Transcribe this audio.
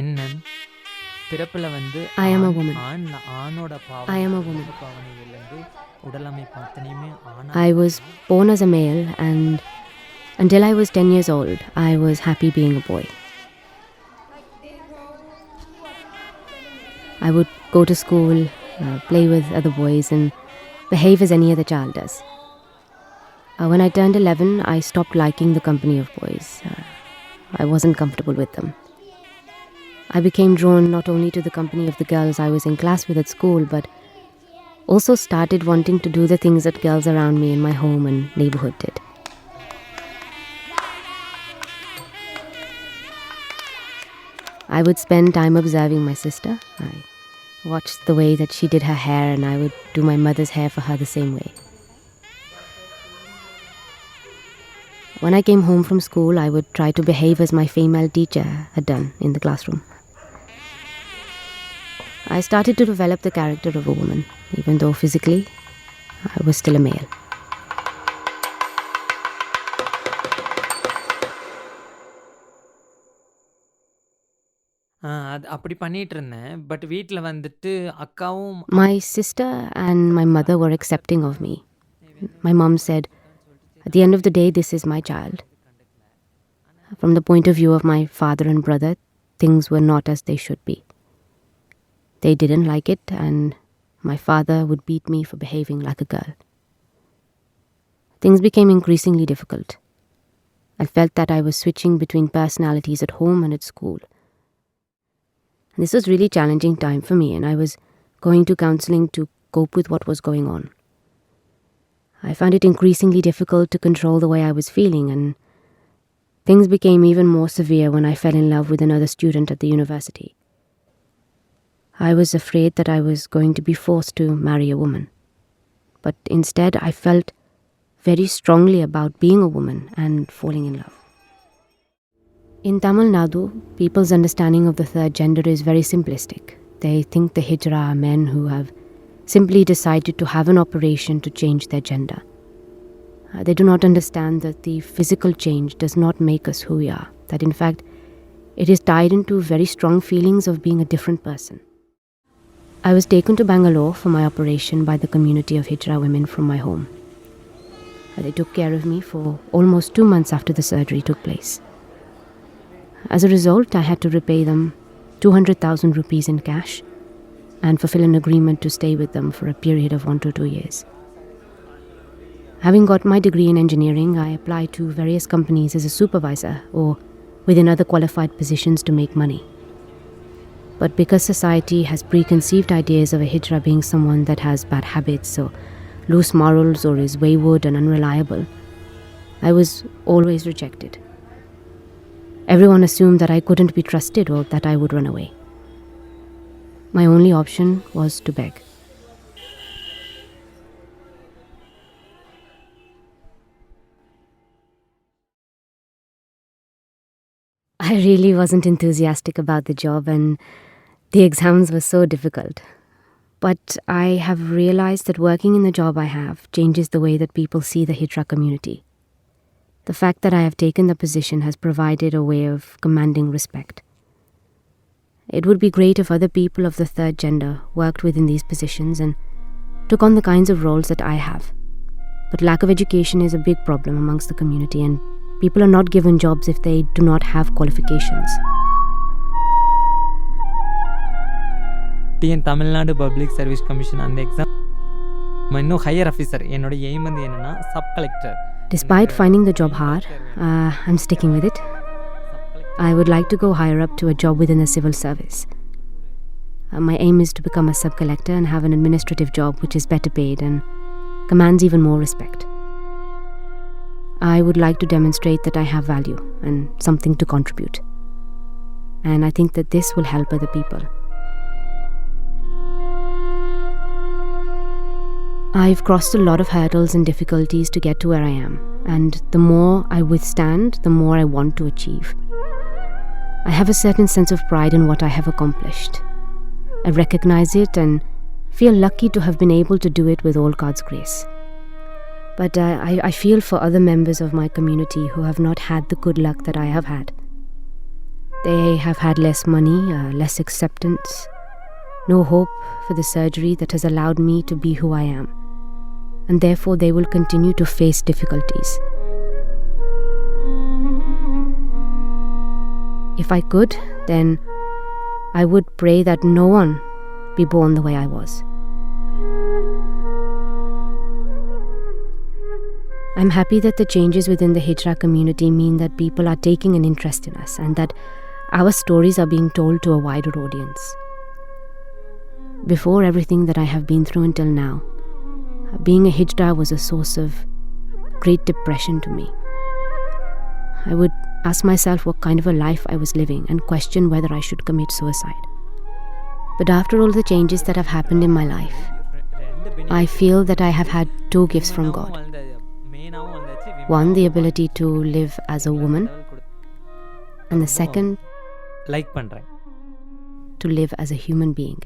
பெண்ணன் பிறப்புல வந்து I am a woman. ஆணோட I am a woman. பாவனைகள்லேருந்து உடலமைப்பு அத்தனையுமே I was born as a male, and until I was 10 years old, I was happy being a boy. I would go to school, play with other boys, and behave as any other child does. When I turned 11, I stopped liking the company of boys. I wasn't comfortable with them. I became drawn not only to the company of the girls I was in class with at school, but also started wanting to do the things that girls around me in my home and neighborhood did. I would spend time observing my sister. I watched the way that she did her hair, and I would do my mother's hair for her the same way. When I came home from school, I would try to behave as my female teacher had done in the classroom. I started to develop the character of a woman, even though physically I was still a male. அது அப்படி பண்ணிட்டு இருந்தேன். But வீட்டில் வந்துட்டு அக்காவும் My sister and my mother were accepting of me. My mom said, at the end of the day, this is my child. From the point of view of my father and brother, things were not as they should be. They didn't like it, and my father would beat me for behaving like a girl. Things became increasingly difficult. I felt that I was switching between personalities at home and at school. This was really challenging time for me, and I was going to counseling to cope with what was going on. I found it increasingly difficult to control the way I was feeling, and things became even more severe when I fell in love with another student at the university. I was afraid that I was going to be forced to marry a woman. But instead, I felt very strongly about being a woman and falling in love. In Tamil Nadu, people's understanding of the third gender is very simplistic. They think the Hijra are men who have simply decided to have an operation to change their gender. They do not understand that the physical change does not make us who we are, that in fact, it is tied into very strong feelings of being a different person. I was taken to Bangalore for my operation by the community of Hijra women from my home. They took care of me for almost 2 months after the surgery took place. As a result, I had to repay them 200,000 rupees in cash and fulfill an agreement to stay with them for a period of 1 to 2 years. Having got my degree in engineering, I applied to various companies as a supervisor or within other qualified positions to make money. But because society has preconceived ideas of a Hijra being someone that has bad habits or loose morals or is wayward and unreliable, I was always rejected. Everyone assumed that I couldn't be trusted or that I would run away. My only option was to beg. I really wasn't enthusiastic about the job, and the exams were so difficult. But I have realized that working in the job I have changes the way that people see the Hijra community. The fact that I have taken the position has provided a way of commanding respect. It would be great if other people of the third gender worked within these positions and took on the kinds of roles that I have. But lack of education is a big problem amongst the community, and people are not given jobs if they do not have qualifications. TN Tamil Nadu public service commission அந்த exam இன்னும் higher officer என்னோட aim வந்து என்னென்னா sub collector. Despite finding the job hard, I'm sticking with it. I would like to go higher up to a job within the civil service. My aim is to become a sub-collector and have an administrative job which is better paid and commands even more respect. I would like to demonstrate that I have value and something to contribute. And I think that this will help other people. I've crossed a lot of hurdles and difficulties to get to where I am, and the more I withstand, the more I want to achieve. I have a certain sense of pride in what I have accomplished. I recognize it and feel lucky to have been able to do it with all God's grace. But I feel for other members of my community who have not had the good luck that I have had. They have had less money, less acceptance, no hope for the surgery that has allowed me to be who I am. And therefore they will continue to face difficulties. If I could, then I would pray that no one be born the way I was. I'm happy that the changes within the Hijra community mean that people are taking an interest in us and that our stories are being told to a wider audience. Before everything that I have been through until now, being a Hijra was a source of great depression to me. I would ask myself what kind of a life I was living and question whether I should commit suicide. But after all the changes that have happened in my life, I feel that I have had two gifts from God. One, the ability to live as a woman, and the second, like பண்ணுறேன். to live as a human being.